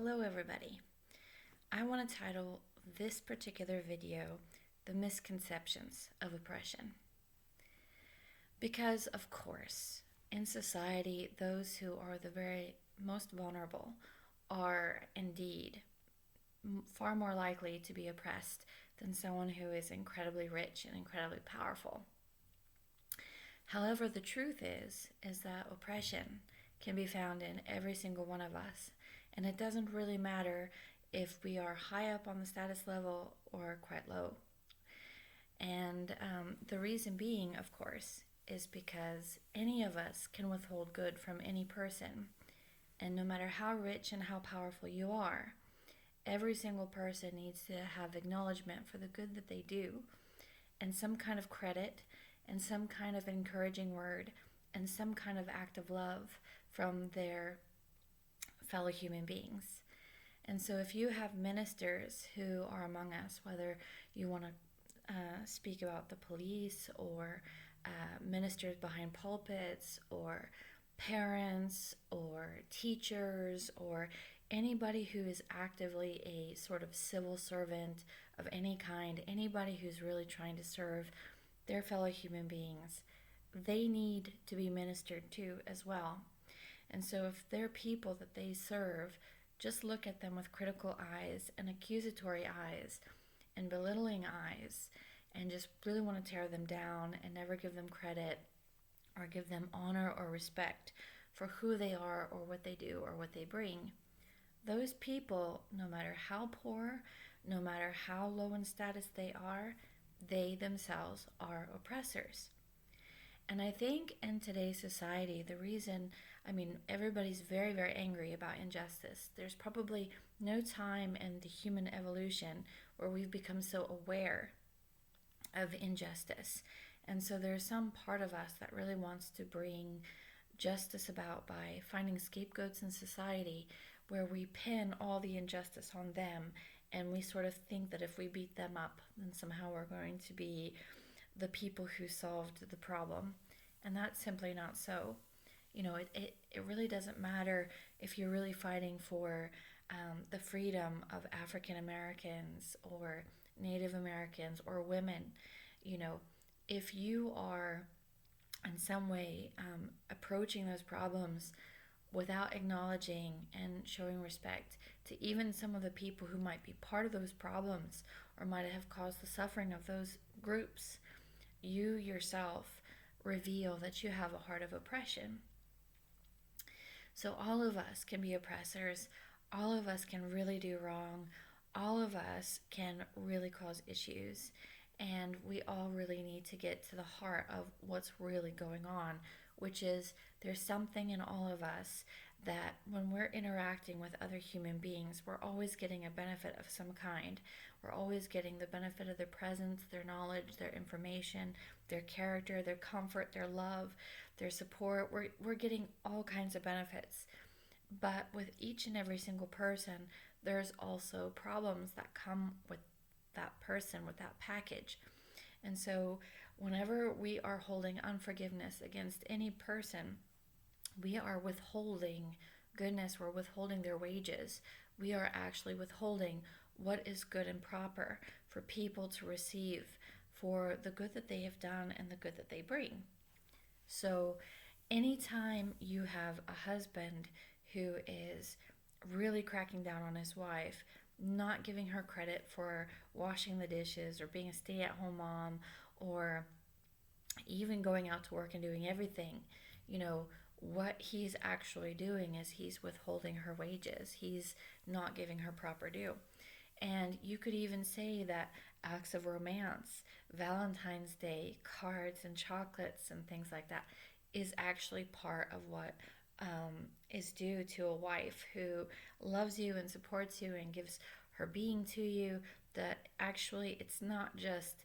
Hello everybody. I want to title this particular video, The Misconceptions of Oppression. Because of course, in society, those who are the very most vulnerable are indeed far more likely to be oppressed than someone who is incredibly rich and incredibly powerful. However, the truth is that oppression can be found in every single one of us. And it doesn't really matter if we are high up on the status level or quite low. And the reason being, of course, is because any of us can withhold good from any person. And no matter how rich and how powerful you are, every single person needs to have acknowledgement for the good that they do, and some kind of credit, and some kind of encouraging word, and some kind of act of love from their fellow human beings. And so if you have ministers who are among us, whether you want to speak about the police or ministers behind pulpits or parents or teachers or anybody who is actively a sort of civil servant of any kind, anybody who's really trying to serve their fellow human beings, they need to be ministered to as well. And so if they're people that they serve, just look at them with critical eyes and accusatory eyes and belittling eyes and just really want to tear them down and never give them credit or give them honor or respect for who they are or what they do or what they bring. Those people, no matter how poor, no matter how low in status they themselves are oppressors. And I think in today's society, everybody's very, very angry about injustice. There's probably no time in the human evolution where we've become so aware of injustice. And so there's some part of us that really wants to bring justice about by finding scapegoats in society where we pin all the injustice on them, and we sort of think that if we beat them up, then somehow we're going to be the people who solved the problem. And that's simply not so. It really doesn't matter if you're really fighting for the freedom of African Americans or Native Americans or women. If you are in some way approaching those problems without acknowledging and showing respect to even some of the people who might be part of those problems or might have caused the suffering of those groups, you yourself reveal that you have a heart of oppression. So all of us can be oppressors. All of us can really do wrong. All of us can really cause issues. And we all really need to get to the heart of what's really going on, which is there's something in all of us that when we're interacting with other human beings, we're always getting a benefit of some kind. We're always getting the benefit of their presence, their knowledge, their information, their character, their comfort, their love, their support. We're getting all kinds of benefits. But with each and every single person, there's also problems that come with that person, with that package. And so whenever we are holding unforgiveness against any person, we are withholding goodness, we're withholding their wages. We are actually withholding what is good and proper for people to receive for the good that they have done and the good that they bring. So anytime you have a husband who is really cracking down on his wife, not giving her credit for washing the dishes or being a stay-at-home mom or even going out to work and doing everything, what he's actually doing is he's withholding her wages. He's not giving her proper due. And you could even say that acts of romance, Valentine's Day, cards and chocolates and things like that is actually part of what is due to a wife who loves you and supports you and gives her being to you. That actually it's not just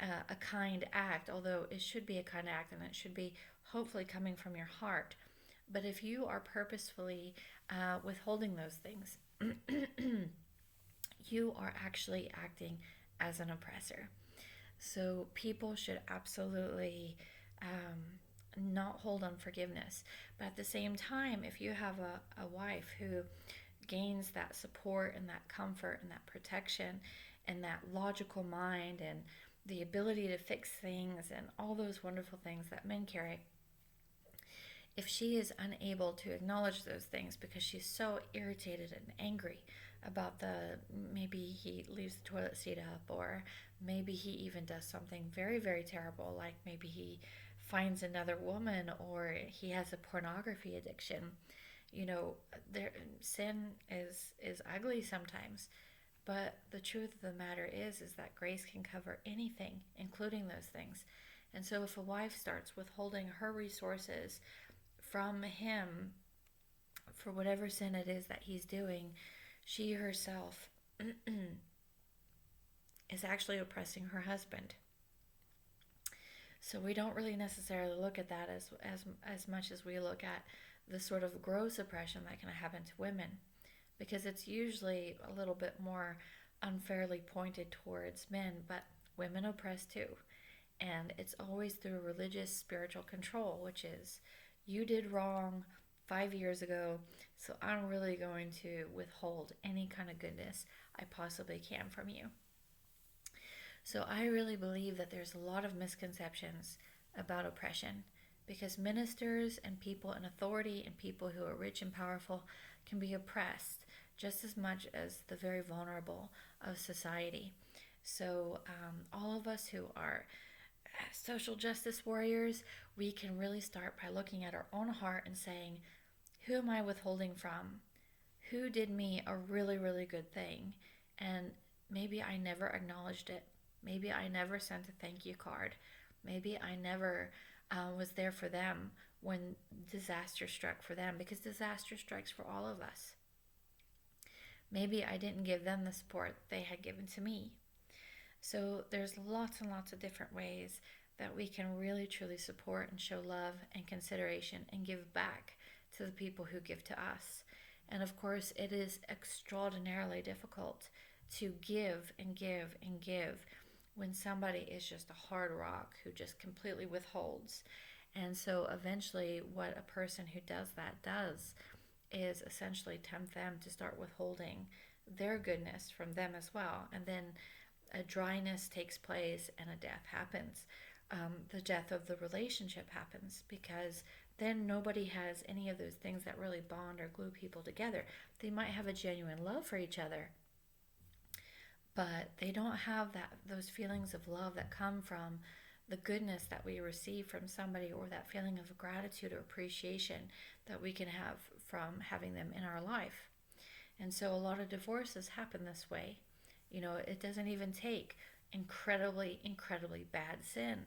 a kind act, although it should be a kind act and it should be hopefully coming from your heart. But if you are purposefully withholding those things, you are actually acting as an oppressor. So people should absolutely not hold unforgiveness. But at the same time, if you have a wife who gains that support and that comfort and that protection and that logical mind and the ability to fix things and all those wonderful things that men carry, if she is unable to acknowledge those things because she's so irritated and angry about maybe he leaves the toilet seat up, or maybe he even does something very, very terrible, like maybe he finds another woman, or he has a pornography addiction. You know, there sin is ugly sometimes, but the truth of the matter is that grace can cover anything, including those things. And so if a wife starts withholding her resources from him for whatever sin it is that he's doing, she herself is actually oppressing her husband. So we don't really necessarily look at that as much as we look at the sort of gross oppression that can happen to women, because it's usually a little bit more unfairly pointed towards men, but women oppress too. And it's always through religious spiritual control, which is, you did wrong 5 years ago, so I'm really going to withhold any kind of goodness I possibly can from you. So I really believe that there's a lot of misconceptions about oppression, because ministers and people in authority and people who are rich and powerful can be oppressed just as much as the very vulnerable of society. So all of us who are social justice warriors, we can really start by looking at our own heart and saying, who am I withholding from? Who did me a really, really good thing? And maybe I never acknowledged it. Maybe I never sent a thank you card. Maybe I never was there for them when disaster struck for them, because disaster strikes for all of us. Maybe I didn't give them the support they had given to me. So there's lots and lots of different ways that we can really truly support and show love and consideration and give back to the people who give to us. And of course, it is extraordinarily difficult to give and give and give when somebody is just a hard rock who just completely withholds. And so eventually what a person who does that does is essentially tempt them to start withholding their goodness from them as well. And then a dryness takes place and a death happens. The death of the relationship happens, because then nobody has any of those things that really bond or glue people together. They might have a genuine love for each other, but they don't have those feelings of love that come from the goodness that we receive from somebody, or that feeling of gratitude or appreciation that we can have from having them in our life. And so a lot of divorces happen this way. You know, it doesn't even take incredibly, incredibly bad sin.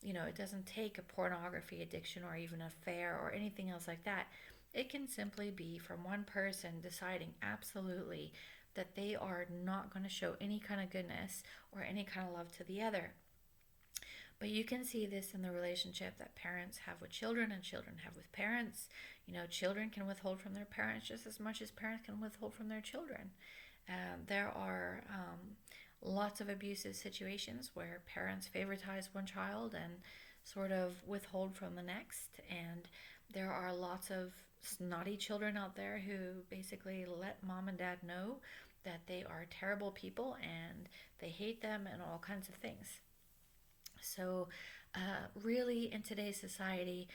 You know, it doesn't take a pornography addiction or even an affair or anything else like that. It can simply be from one person deciding absolutely that they are not going to show any kind of goodness or any kind of love to the other. But you can see this in the relationship that parents have with children and children have with parents. You know, children can withhold from their parents just as much as parents can withhold from their children. There are lots of abusive situations where parents favoritize one child and sort of withhold from the next. And there are lots of snotty children out there who basically let mom and dad know that they are terrible people and they hate them and all kinds of things. So really in today's society,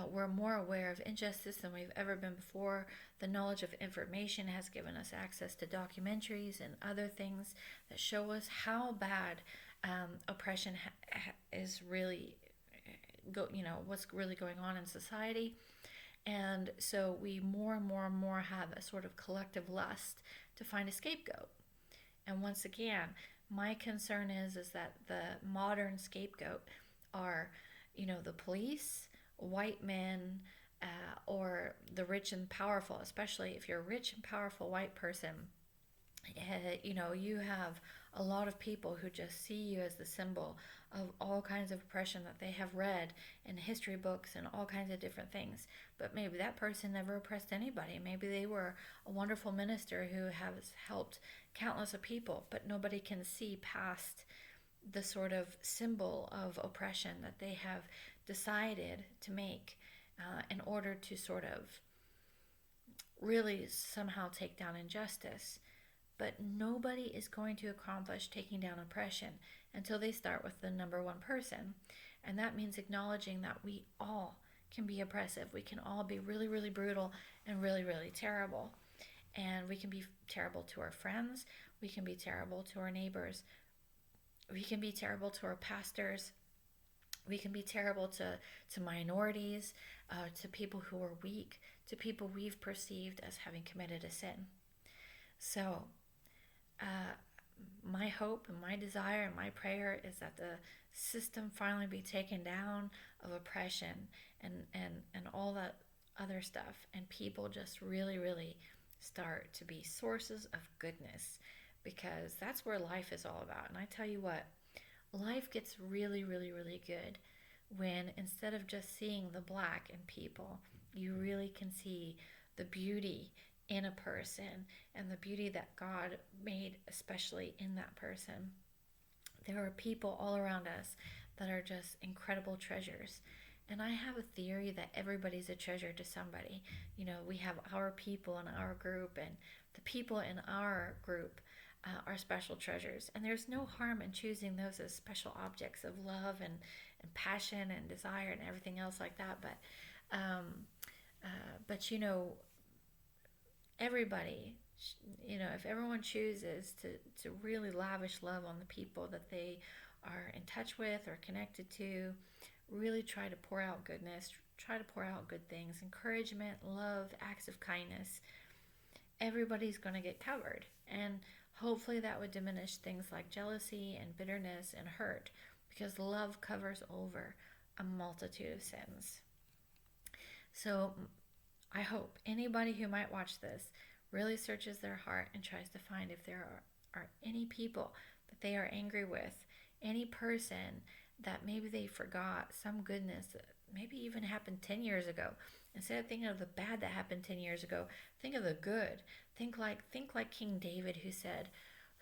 we're more aware of injustice than we've ever been before. The knowledge of information has given us access to documentaries and other things that show us how bad oppression is really, what's really going on in society. And so we more and more and more have a sort of collective lust to find a scapegoat. And once again, my concern is that the modern scapegoat are, the police, white men, or the rich and powerful. Especially if you're a rich and powerful white person, you have a lot of people who just see you as the symbol of all kinds of oppression that they have read in history books and all kinds of different things. But maybe that person never oppressed anybody. Maybe they were a wonderful minister who has helped countless of people, but nobody can see past the sort of symbol of oppression that they have decided to make in order to sort of really somehow take down injustice. But nobody is going to accomplish taking down oppression until they start with the number one person. And that means acknowledging that we all can be oppressive. We can all be really, really brutal and really, really terrible. And we can be terrible to our friends. We can be terrible to our neighbors. We can be terrible to our pastors. We can be terrible to minorities, to people who are weak, to people we've perceived as having committed a sin. So, uh, my hope and my desire and my prayer is that the system finally be taken down of oppression and all that other stuff, and people just really, really start to be sources of goodness, because that's where life is all about. And I tell you what, life gets really, really, really good when instead of just seeing the black in people, you really can see the beauty in a person and the beauty that God made, especially in that person. There are people all around us that are just incredible treasures. And I have a theory that everybody's a treasure to somebody. You know, we have our people in our group, and the people in our group are special treasures. And there's no harm in choosing those as special objects of love and passion and desire and everything else like that. Um, but you know, everybody, you know, if everyone chooses to really lavish love on the people that they are in touch with or connected to, really try to pour out goodness, try to pour out good things, encouragement, love, acts of kindness, everybody's going to get covered. And hopefully that would diminish things like jealousy and bitterness and hurt, because love covers over a multitude of sins. So I hope anybody who might watch this really searches their heart and tries to find if there are any people that they are angry with, any person that maybe they forgot some goodness that maybe even happened 10 years ago. Instead of thinking of the bad that happened 10 years ago, think of the good. Think like King David, who said,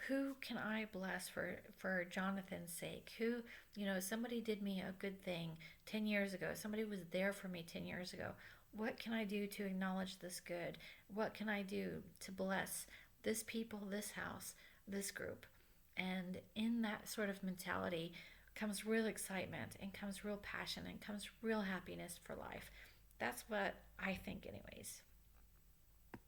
who can I bless for Jonathan's sake? Who, you know, somebody did me a good thing 10 years ago. Somebody was there for me 10 years ago. What can I do to acknowledge this good? What can I do to bless this people, this house, this group? And in that sort of mentality comes real excitement and comes real passion and comes real happiness for life. That's what I think, anyways.